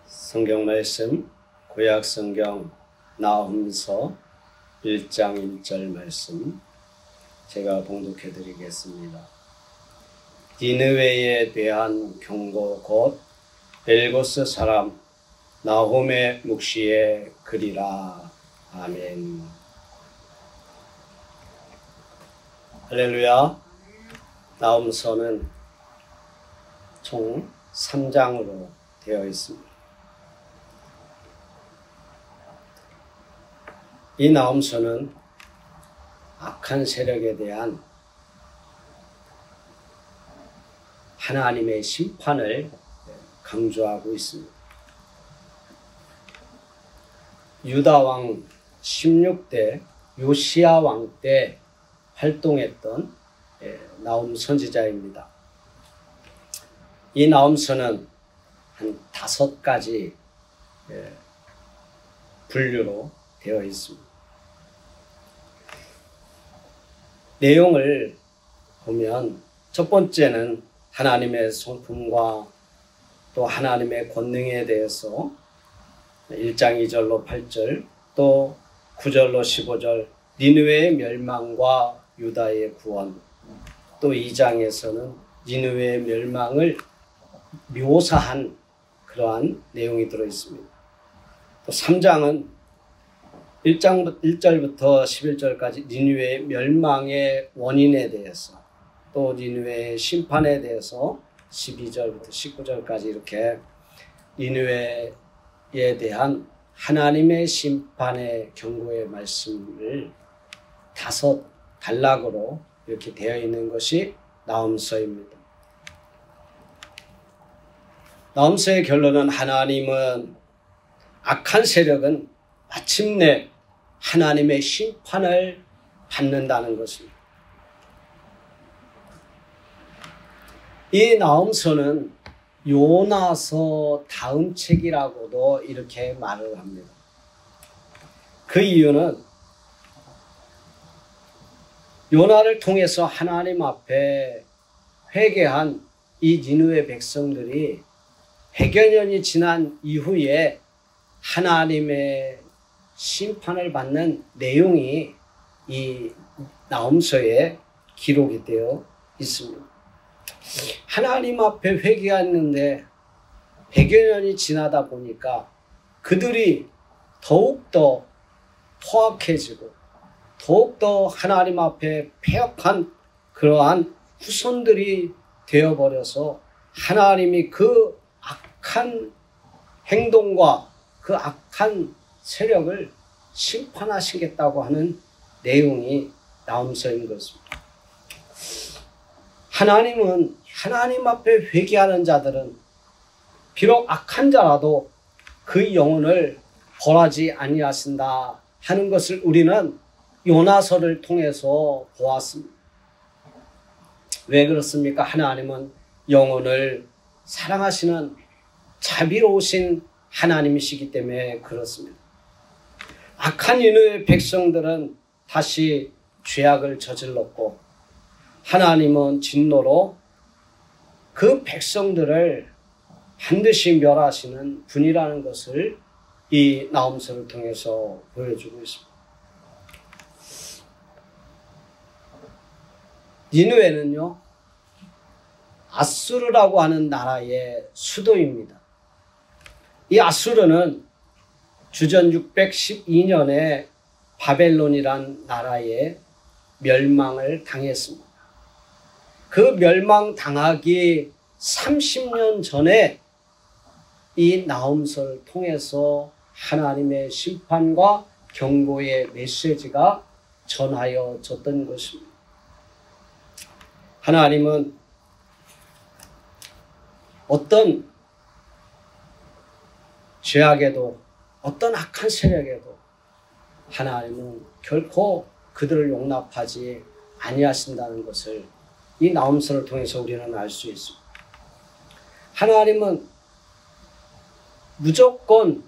성경 말씀 구약 성경 나훔서 1장 1절 말씀 제가 봉독해 드리겠습니다. 니느웨에 대한 경고 곧 엘고스 사람 나홈의 묵시의 글이라. 아멘. 할렐루야. 나훔서는 총 3장으로 되어 있습니다. 이 나훔서는 악한 세력에 대한 하나님의 심판을 강조하고 있습니다. 유다 왕 16대 요시야 왕 때 활동했던 나훔 선지자입니다. 이 나훔서는 한 5가지 분류로 되어 있습니다. 내용을 보면 첫 번째는 하나님의 성품과 또 하나님의 권능에 대해서 1장 2절로 8절 또 9절로 15절 니느웨의 멸망과 유다의 구원, 또 2장에서는 니느웨의 멸망을 묘사한 그러한 내용이 들어있습니다. 또 3장은 1절부터 11절까지 니느웨의 멸망의 원인에 대해서, 또 니느웨의 심판에 대해서 12절부터 19절까지 이렇게 니느웨에 대한 하나님의 심판의 경고의 말씀을 5 단락으로 이렇게 되어 있는 것이 나훔서입니다. 나훔서의 결론은 하나님은 악한 세력은 마침내 하나님의 심판을 받는다는 것입니다. 이 나훔서는 요나서 다음 책이라고도 이렇게 말을 합니다. 그 이유는 요나를 통해서 하나님 앞에 회개한 이 니느웨 백성들이 100여 년이 지난 이후에 하나님의 심판을 받는 내용이 이 나훔서에 기록이 되어 있습니다. 하나님 앞에 회개했는데 100여 년이 지나다 보니까 그들이 더욱더 포악해지고 더욱더 하나님 앞에 패역한 그러한 후손들이 되어버려서 하나님이 그 악한 행동과 그 악한 세력을 심판하시겠다고 하는 내용이 나훔서인 것입니다. 하나님은 하나님 앞에 회개하는 자들은 비록 악한 자라도 그 영혼을 벌하지 아니하신다 하는 것을 우리는 요나서를 통해서 보았습니다. 왜 그렇습니까? 하나님은 영혼을 사랑하시는 자비로우신 하나님이시기 때문에 그렇습니다. 악한 니느웨 백성들은 다시 죄악을 저질렀고 하나님은 진노로 그 백성들을 반드시 멸하시는 분이라는 것을 이 나훔서를 통해서 보여주고 있습니다. 니느웨는요, 아수르라고 하는 나라의 수도입니다. 이 아수르는 주전 612년에 바벨론이란 나라에 멸망을 당했습니다. 그 멸망당하기 30년 전에 이 나훔서를 통해서 하나님의 심판과 경고의 메시지가 전하여졌던 것입니다. 하나님은 어떤 죄악에도 어떤 악한 세력에도 하나님은 결코 그들을 용납하지 아니하신다는 것을 이 나훔서를 통해서 우리는 알 수 있습니다. 하나님은 무조건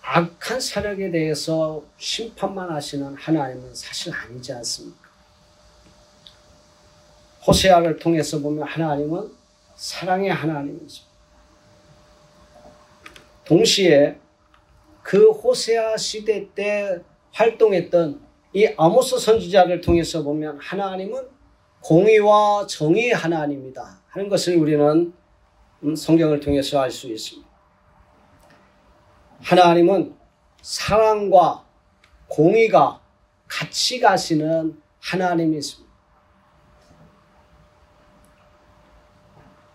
악한 세력에 대해서 심판만 하시는 하나님은 사실 아니지 않습니까? 호세아를 통해서 보면 하나님은 사랑의 하나님이죠. 동시에 그 호세아 시대 때 활동했던 이 아모스 선지자를 통해서 보면 하나님은 공의와 정의의 하나님이다 하는 것을 우리는 성경을 통해서 알 수 있습니다. 하나님은 사랑과 공의가 같이 가시는 하나님이십니다.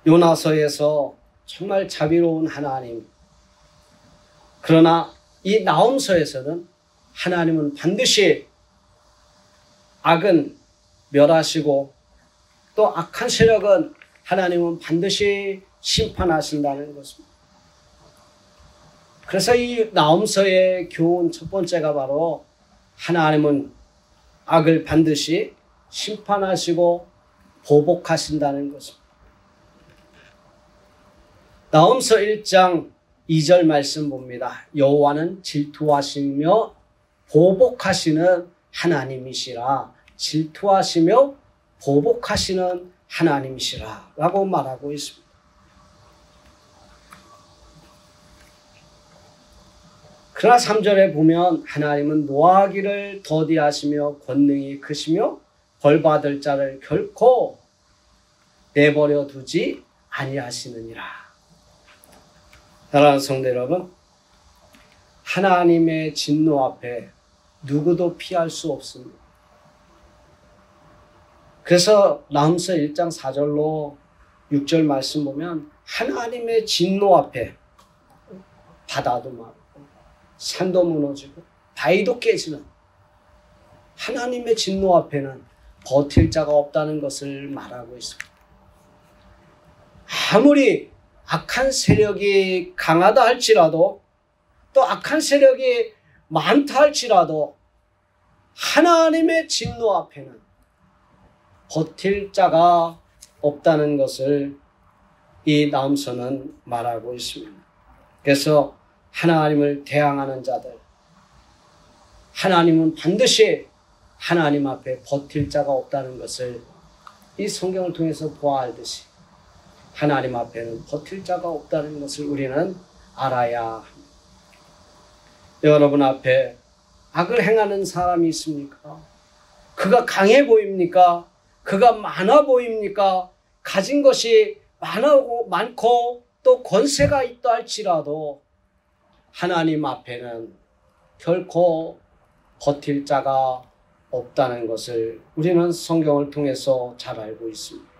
요나서에서 정말 자비로운 하나님, 그러나 이 나홈서에서는 하나님은 반드시 악은 멸하시고 또 악한 세력은 하나님은 반드시 심판하신다는 것입니다. 그래서 이 나홈서의 교훈 첫 번째가 바로 하나님은 악을 반드시 심판하시고 보복하신다는 것입니다. 나홈서 1장 2절 말씀 봅니다. 여호와는 질투하시며 보복하시는 하나님이시라. 질투하시며 보복하시는 하나님이시라 라고 말하고 있습니다. 그러나 3절에 보면 하나님은 노하기를 더디하시며 권능이 크시며 벌받을 자를 결코 내버려 두지 아니하시느니라. 사랑하는 성도 여러분, 하나님의 진노 앞에 누구도 피할 수 없습니다. 그래서 나홈서 1장 4절로 6절 말씀 보면 하나님의 진노 앞에 바다도 mar고 산도 무너지고 바위도 깨지는 하나님의 진노 앞에는 버틸 자가 없다는 것을 말하고 있습니다. 아무리 악한 세력이 강하다 할지라도 또 악한 세력이 많다 할지라도 하나님의 진노 앞에는 버틸 자가 없다는 것을 이 나홈서는 말하고 있습니다. 그래서 하나님을 대항하는 자들, 하나님은 반드시 하나님 앞에 버틸 자가 없다는 것을 이 성경을 통해서 보아알듯이 하나님 앞에는 버틸 자가 없다는 것을 우리는 알아야 합니다. 여러분 앞에 악을 행하는 사람이 있습니까? 그가 강해 보입니까? 그가 많아 보입니까? 가진 것이 많고 또 권세가 있다 할지라도 하나님 앞에는 결코 버틸 자가 없다는 것을 우리는 성경을 통해서 잘 알고 있습니다.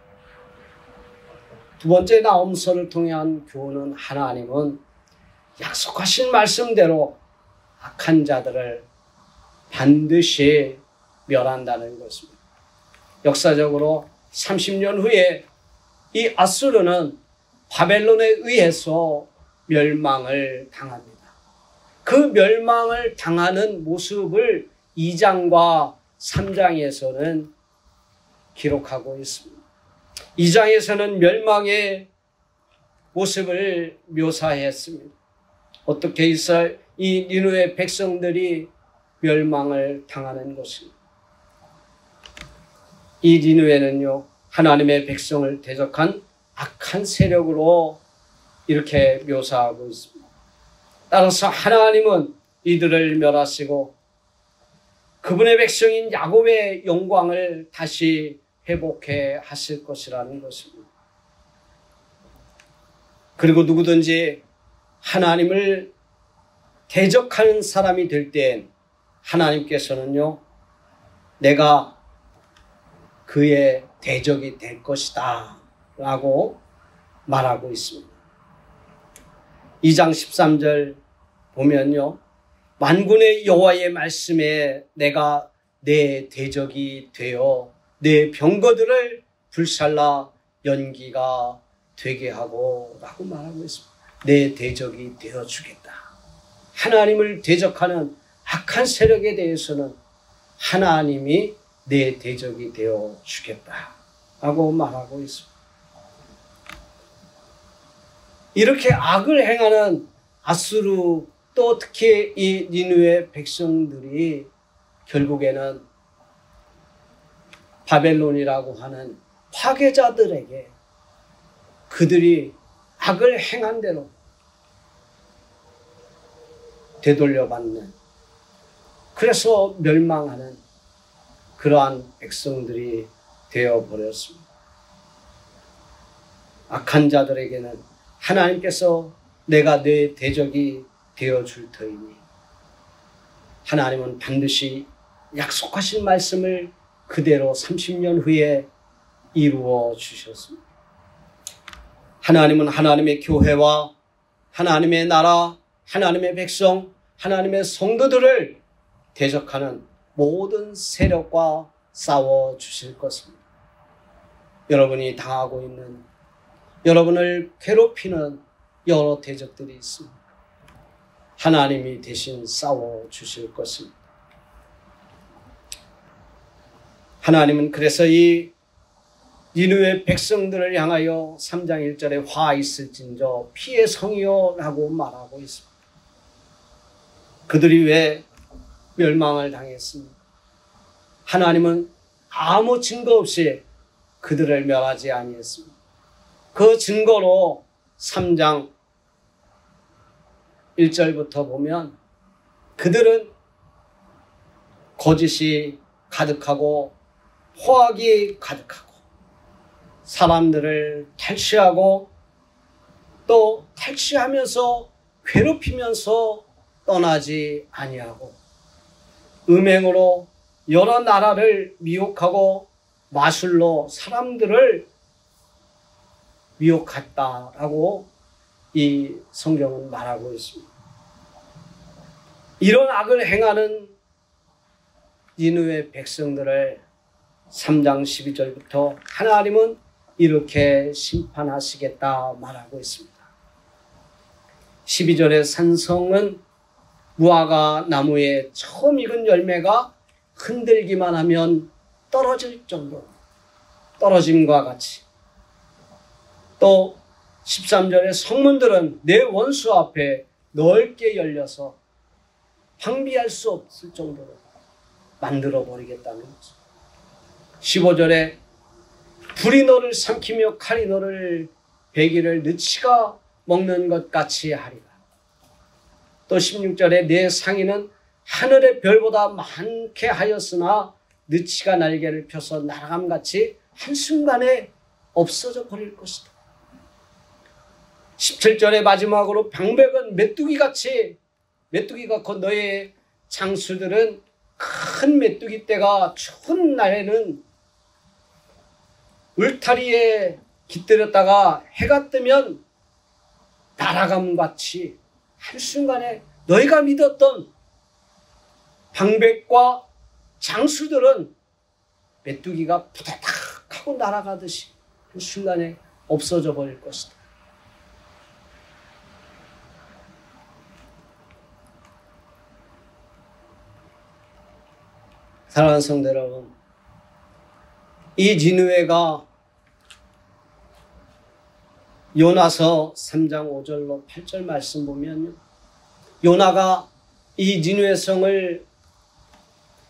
두 번째 나홈서를 통한 교훈은 하나님은 약속하신 말씀대로 악한 자들을 반드시 멸한다는 것입니다. 역사적으로 30년 후에 이 아수르는 바벨론에 의해서 멸망을 당합니다. 그 멸망을 당하는 모습을 2장과 3장에서는 기록하고 있습니다. 2장에서는 멸망의 모습을 묘사했습니다. 어떻게 이 니느웨 백성들이 멸망을 당하는 것입니다. 이 니느웨는요, 하나님의 백성을 대적한 악한 세력으로 이렇게 묘사하고 있습니다. 따라서 하나님은 이들을 멸하시고 그분의 백성인 야곱의 영광을 다시 회복해 하실 것이라는 것입니다. 그리고 누구든지 하나님을 대적하는 사람이 될 땐 하나님께서는요, 내가 그의 대적이 될 것이다 라고 말하고 있습니다. 2장 13절 보면요, 만군의 여호와의 말씀에 내가 내 대적이 되어 내 병거들을 불살라 연기가 되게 하고 라고 말하고 있습니다. 내 대적이 되어주겠다. 하나님을 대적하는 악한 세력에 대해서는 하나님이 내 대적이 되어주겠다 라고 말하고 있습니다. 이렇게 악을 행하는 아수르, 또 특히 이 니느웨 백성들이 결국에는 바벨론이라고 하는 파괴자들에게 그들이 악을 행한 대로 되돌려받는, 그래서 멸망하는 그러한 백성들이 되어버렸습니다. 악한 자들에게는 하나님께서 내가 내 대적이 되어줄 터이니 하나님은 반드시 약속하신 말씀을 그대로 30년 후에 이루어 주셨습니다. 하나님은 하나님의 교회와 하나님의 나라, 하나님의 백성, 하나님의 성도들을 대적하는 모든 세력과 싸워 주실 것입니다. 여러분이 당하고 있는, 여러분을 괴롭히는 여러 대적들이 있습니다. 하나님이 대신 싸워 주실 것입니다. 하나님은 그래서 이 니느웨 백성들을 향하여 3장 1절에 화 있을진저 피의 성이여 라고 말하고 있습니다. 그들이 왜 멸망을 당했습니까? 하나님은 아무 증거 없이 그들을 멸하지 아니했습니다. 그 증거로 3장 1절부터 보면 그들은 거짓이 가득하고 포악이 가득하고 사람들을 탈취하고 또 탈취하면서 괴롭히면서 떠나지 아니하고 음행으로 여러 나라를 미혹하고 마술로 사람들을 미혹했다라고 이 성경은 말하고 있습니다. 이런 악을 행하는 니느웨 백성들을 3장 12절부터 하나님은 이렇게 심판하시겠다 말하고 있습니다. 12절의 산성은 무화과 나무에 처음 익은 열매가 흔들기만 하면 떨어질 정도, 떨어짐과 같이, 또 13절의 성문들은 내 원수 앞에 넓게 열려서 방비할 수 없을 정도로 만들어버리겠다는 거죠. 15절에 불이 너를 삼키며 칼이 너를 베기를 느치가 먹는 것 같이 하리라. 또 16절에 내 상의는 하늘의 별보다 많게 하였으나 느치가 날개를 펴서 날아감같이 한순간에 없어져 버릴 것이다. 17절의 마지막으로 방백은 메뚜기같이, 메뚜기가 곧 너의 장수들은 큰 메뚜기 떼가 추운 날에는 울타리에 깃들였다가 해가 뜨면 날아감같이 한순간에 너희가 믿었던 방백과 장수들은 메뚜기가 부다닥 하고 날아가듯이 한순간에 없어져 버릴 것이다. 사랑하는 성도 여러분, 이 니느웨가 요나서 3장 5절로 8절 말씀 보면 요나가 이 니느웨 성을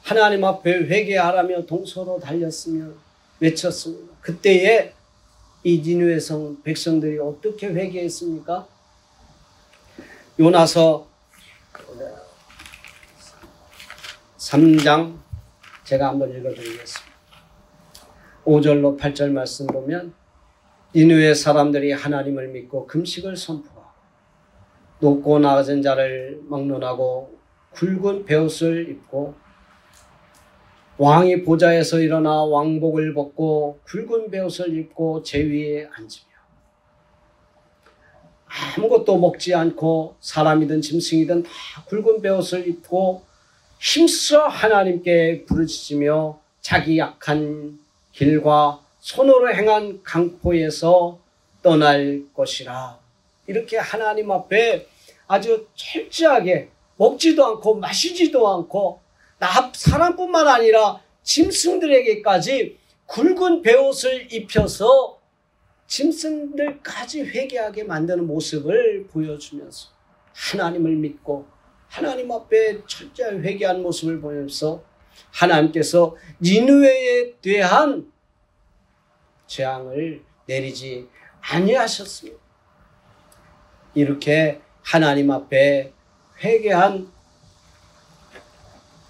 하나님 앞에 회개하라며 동서로 달렸으며 외쳤습니다. 그때에 이 니느웨 성 백성들이 어떻게 회개했습니까? 요나서 3장 제가 한번 읽어드리겠습니다. 5절로 8절 말씀 보면 니느웨 사람들이 하나님을 믿고 금식을 선포하고 높고 낮은 자를 막론하고 굵은 베옷을 입고 왕이 보좌에서 일어나 왕복을 벗고 굵은 베옷을 입고 제위에 앉으며 아무것도 먹지 않고 사람이든 짐승이든 다 굵은 베옷을 입고 힘써 하나님께 부르짖으며 자기 약한 길과 손으로 행한 강포에서 떠날 것이라. 이렇게 하나님 앞에 아주 철저하게 먹지도 않고 마시지도 않고 사람뿐만 아니라 짐승들에게까지 굵은 베옷을 입혀서 짐승들까지 회개하게 만드는 모습을 보여주면서 하나님을 믿고 하나님 앞에 철저히 회개한 모습을 보면서 하나님께서 니느웨에 대한 재앙을 내리지 아니하셨습니다. 이렇게 하나님 앞에 회개한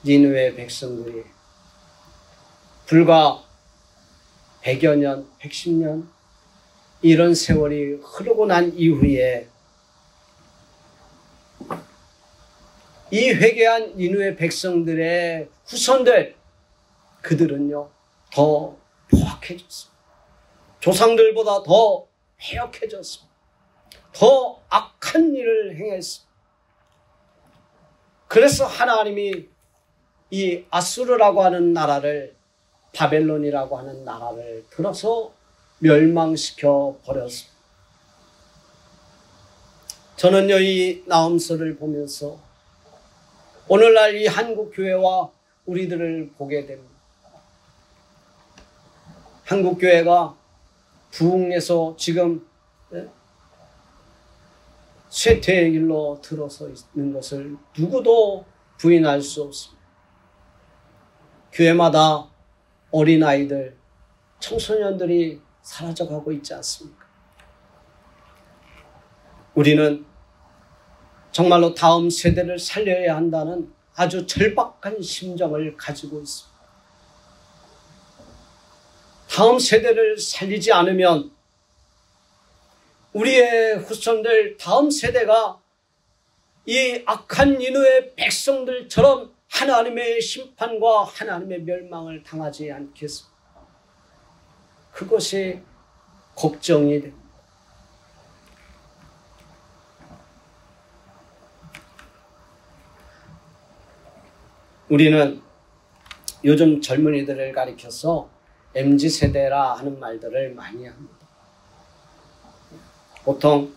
니느웨 백성들이 불과 100여 년, 110년 이런 세월이 흐르고 난 이후에 이 회개한 니느웨 백성들의 후손들, 그들은요 더 포악해졌습니다. 조상들보다 더 패역해졌습니다. 더 악한 일을 행했습니다. 그래서 하나님이 이 아수르라고 하는 나라를, 바벨론이라고 하는 나라를 들어서 멸망시켜 버렸습니다. 저는요 이 나음서를 보면서 오늘날 이 한국 교회와 우리들을 보게 됩니다. 한국 교회가 부흥해서 지금 쇠퇴의 길로 들어서 있는 것을 누구도 부인할 수 없습니다. 교회마다 어린아이들, 청소년들이 사라져가고 있지 않습니까? 우리는 정말로 다음 세대를 살려야 한다는 아주 절박한 심정을 가지고 있습니다. 다음 세대를 살리지 않으면 우리의 후손들, 다음 세대가 이 악한 니느웨 백성들처럼 하나님의 심판과 하나님의 멸망을 당하지 않겠습니까? 그것이 걱정이 됩니다. 우리는 요즘 젊은이들을 가리켜서 MZ세대라 하는 말들을 많이 합니다. 보통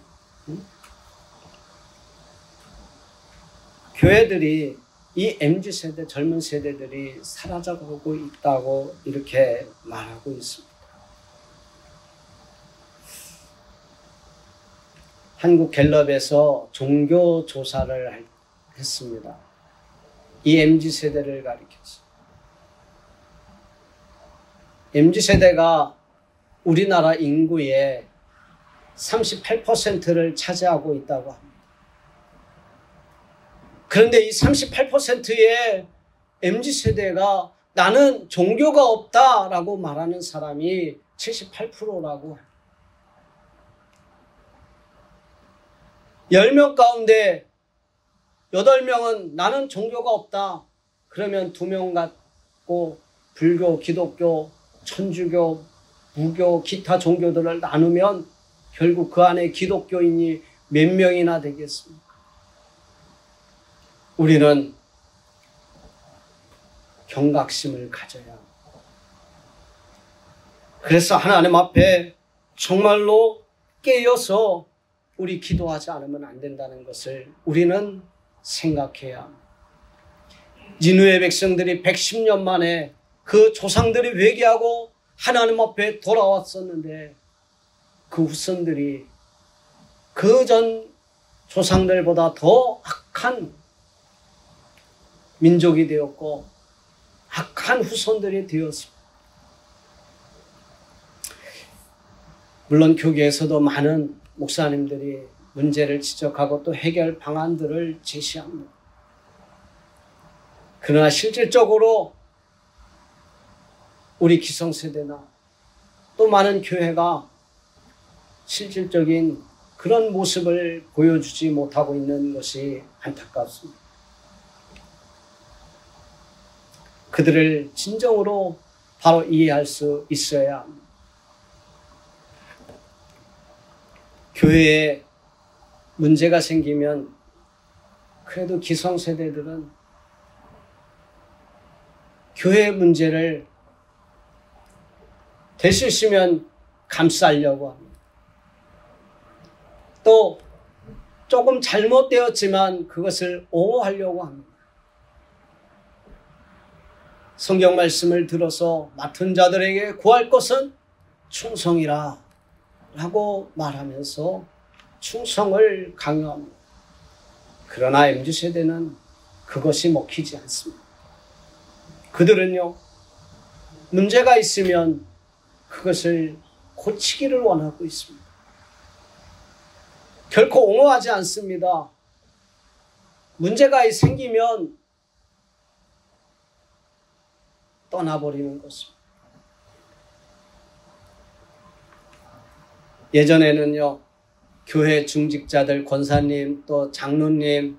교회들이 이 MZ세대, 젊은 세대들이 사라져가고 있다고 이렇게 말하고 있습니다. 한국 갤럽에서 종교 조사를 했습니다. 이 MZ세대를 가리켜서. MZ세대가 우리나라 인구의 38%를 차지하고 있다고 합니다. 그런데 이 38%의 MZ세대가 나는 종교가 없다라고 말하는 사람이 78%라고 합니다. 10명 가운데 8명은 나는 종교가 없다. 그러면 2명 갖고 불교, 기독교, 천주교, 무교, 기타 종교들을 나누면 결국 그 안에 기독교인이 몇 명이나 되겠습니까? 우리는 경각심을 가져야 합니다. 그래서 하나님 앞에 정말로 깨어서 우리 기도하지 않으면 안 된다는 것을 우리는 생각해야 합니다. 니느웨 백성들이 110년 만에 그 조상들이 회개하고 하나님 앞에 돌아왔었는데 그 후손들이 그 전 조상들보다 더 악한 민족이 되었고 악한 후손들이 되었습니다. 물론 교계에서도 많은 목사님들이 문제를 지적하고 또 해결 방안들을 제시합니다. 그러나 실질적으로 우리 기성세대나 또 많은 교회가 실질적인 그런 모습을 보여주지 못하고 있는 것이 안타깝습니다. 그들을 진정으로 바로 이해할 수 있어야 합니다. 교회에 문제가 생기면 그래도 기성세대들은 교회 문제를 될 수 있으면 감싸려고 합니다. 또 조금 잘못되었지만 그것을 옹호하려고 합니다. 성경 말씀을 들어서 맡은 자들에게 구할 것은 충성이라 라고 말하면서 충성을 강요합니다. 그러나 MZ세대는 그것이 먹히지 않습니다. 그들은요, 문제가 있으면 그것을 고치기를 원하고 있습니다. 결코 옹호하지 않습니다. 문제가 생기면 떠나버리는 것입니다. 예전에는요, 교회 중직자들, 권사님, 또 장로님,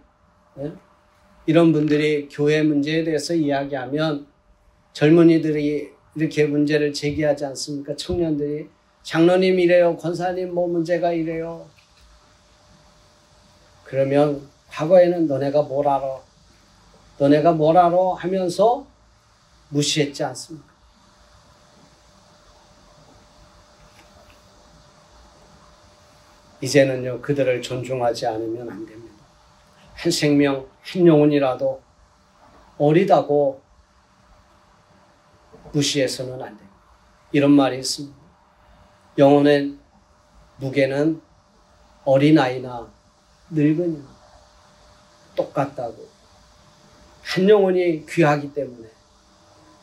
이런 분들이 교회 문제에 대해서 이야기하면 젊은이들이 이렇게 문제를 제기하지 않습니까? 청년들이 장로님 이래요, 권사님 뭐 문제가 이래요. 그러면 과거에는 너네가 뭘 알아? 너네가 뭘 알아? 하면서 무시했지 않습니까? 이제는요, 그들을 존중하지 않으면 안 됩니다. 한 생명, 한 영혼이라도 어리다고 무시해서는 안 됩니다. 이런 말이 있습니다. 영혼의 무게는 어린아이나 늙은이나 똑같다고. 한 영혼이 귀하기 때문에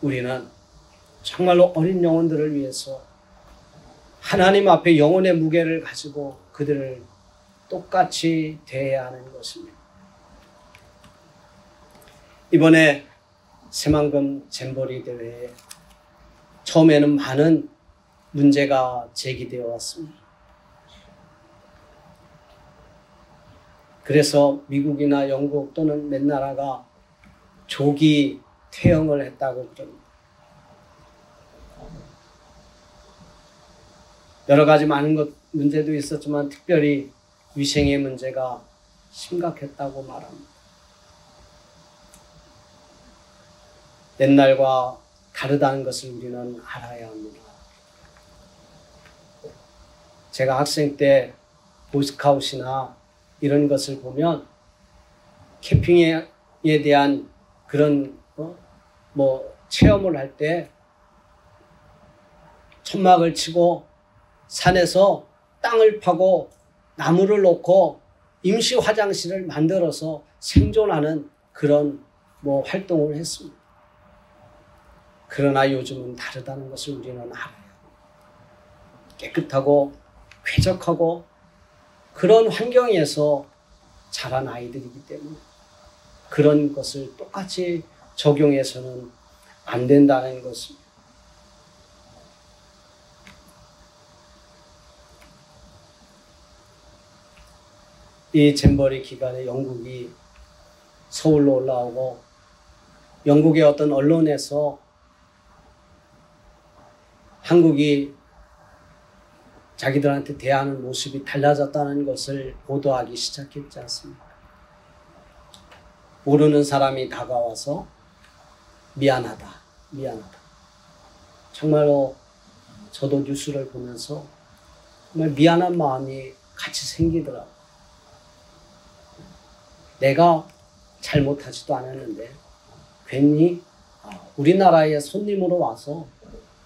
우리는 정말로 어린 영혼들을 위해서 하나님 앞에 영혼의 무게를 가지고 그들을 똑같이 대해야 하는 것입니다. 이번에 새만금 잼버리 대회에 처음에는 많은 문제가 제기되어 왔습니다. 그래서 미국이나 영국 또는 몇 나라가 조기 퇴영을 했다고 그럽니다. 여러 가지 많은 문제도 있었지만 특별히 위생의 문제가 심각했다고 말합니다. 옛날과 다르다는 것을 우리는 알아야 합니다. 제가 학생 때 보이스카웃이나 이런 것을 보면 캠핑에 대한 그런 체험을 할 때 천막을 치고 산에서 땅을 파고 나무를 놓고 임시 화장실을 만들어서 생존하는 그런 활동을 했습니다. 그러나 요즘은 다르다는 것을 우리는 알아요. 깨끗하고 쾌적하고 그런 환경에서 자란 아이들이기 때문에 그런 것을 똑같이 적용해서는 안 된다는 것입니다. 이 잼버리 기간에 영국이 서울로 올라오고 영국의 어떤 언론에서 한국이 자기들한테 대하는 모습이 달라졌다는 것을 보도하기 시작했지 않습니까? 모르는 사람이 다가와서 미안하다. 정말로 저도 뉴스를 보면서 정말 미안한 마음이 같이 생기더라고요. 내가 잘못하지도 않았는데 괜히 우리나라에 손님으로 와서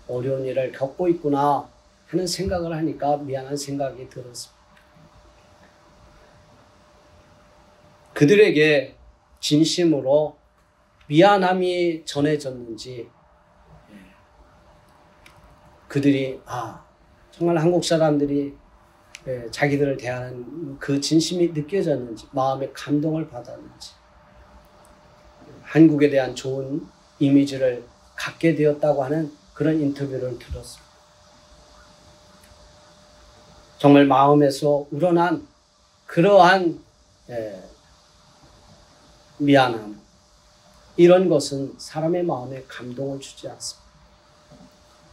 어려운 일을 겪고 있구나 하는 생각을 하니까 미안한 생각이 들었습니다. 그들에게 진심으로 미안함이 전해졌는지 그들이 정말 한국 사람들이 자기들을 대하는 그 진심이 느껴졌는지 마음의 감동을 받았는지 한국에 대한 좋은 이미지를 갖게 되었다고 하는 그런 인터뷰를 들었습니다. 정말 마음에서 우러난 그러한 미안함, 이런 것은 사람의 마음에 감동을 주지 않습니다.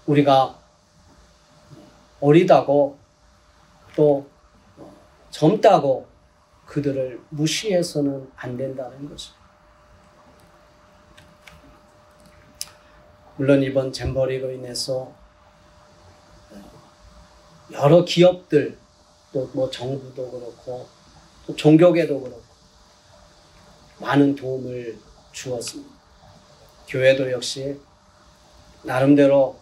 우리가 어리다고 또 젊다고 그들을 무시해서는 안 된다는 것입니다. 물론 이번 잼버리로 인해서 여러 기업들 또 정부도 그렇고 또 종교계도 그렇고 많은 도움을 주었습니다. 교회도 역시 나름대로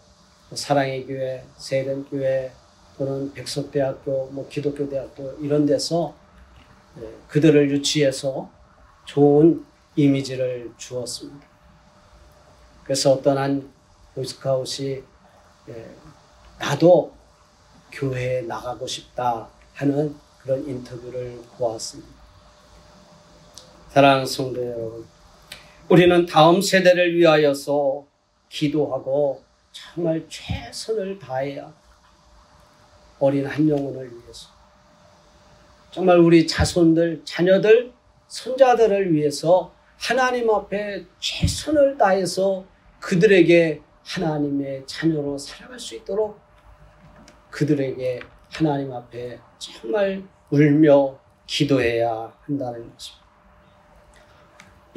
사랑의 교회, 세련교회 또는 백석대학교, 기독교대학교 이런 데서 그들을 유치해서 좋은 이미지를 주었습니다. 그래서 어떤 한 보이스카웃이 나도 교회에 나가고 싶다 하는 그런 인터뷰를 보았습니다. 사랑하는 성도 여러분, 우리는 다음 세대를 위하여서 기도하고 정말 최선을 다해야 어린 한 영혼을 위해서, 정말 우리 자손들, 자녀들, 손자들을 위해서 하나님 앞에 최선을 다해서 그들에게 하나님의 자녀로 살아갈 수 있도록 그들에게 하나님 앞에 정말 울며 기도해야 한다는 것입니다.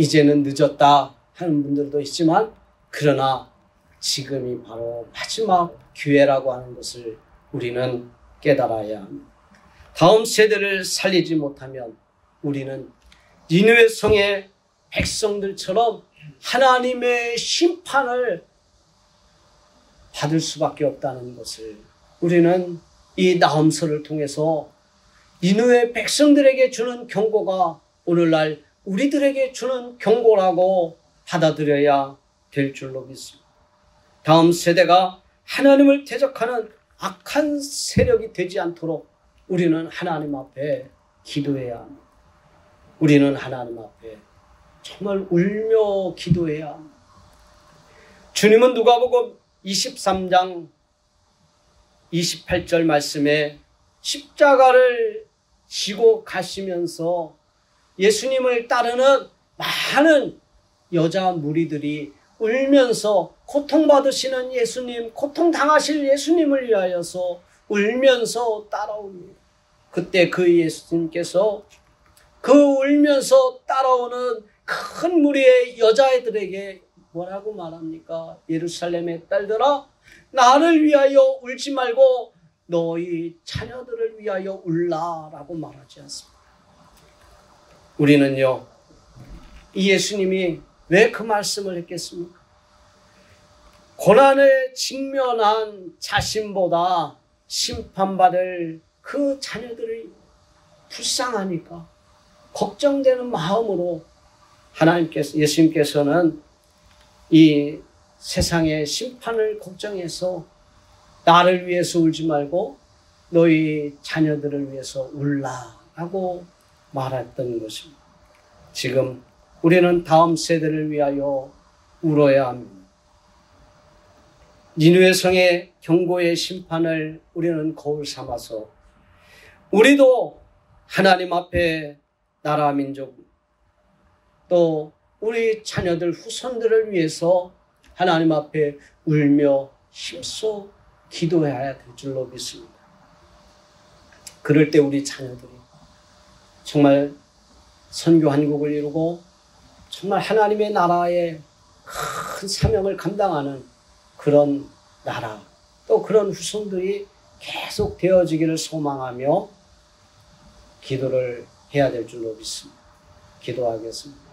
이제는 늦었다 하는 분들도 있지만, 그러나 지금이 바로 마지막 기회라고 하는 것을 우리는 깨달아야 합니다. 다음 세대를 살리지 못하면 우리는 니느웨 성의 백성들처럼 하나님의 심판을 받을 수밖에 없다는 것을 우리는 이 나홈서를 통해서 니느웨 백성들에게 주는 경고가 오늘날 우리들에게 주는 경고라고 받아들여야 될 줄로 믿습니다. 다음 세대가 하나님을 대적하는 악한 세력이 되지 않도록 우리는 하나님 앞에 기도해야 합니다. 우리는 하나님 앞에 정말 울며 기도해야 합니다. 주님은 누가복음 23장 28절 말씀에 십자가를 지고 가시면서 예수님을 따르는 많은 여자 무리들이 울면서 고통받으시는 예수님, 고통당하실 예수님을 위하여서 울면서 따라옵니다. 그때 그 예수님께서 그 울면서 따라오는 큰 무리의 여자애들에게 뭐라고 말합니까? 예루살렘의 딸들아, 나를 위하여 울지 말고 너희 자녀들을 위하여 울라라고 말하지 않습니다. 우리는요, 이 예수님이 왜 그 말씀을 했겠습니까? 고난에 직면한 자신보다 심판받을 그 자녀들이 불쌍하니까 걱정되는 마음으로 예수님께서는 이 세상의 심판을 걱정해서 나를 위해서 울지 말고 너희 자녀들을 위해서 울라라고 말했던 것입니다. 지금 우리는 다음 세대를 위하여 울어야 합니다. 니느웨 성의 경고의 심판을 우리는 거울 삼아서 우리도 하나님 앞에 나라 민족 또 우리 자녀들 후손들을 위해서 하나님 앞에 울며 힘써 기도해야 될 줄로 믿습니다. 그럴 때 우리 자녀들이 정말 선교 한국을 이루고 정말 하나님의 나라의 큰 사명을 감당하는 그런 나라, 또 그런 후손들이 계속 되어지기를 소망하며 기도를 해야 될 줄로 믿습니다. 기도하겠습니다.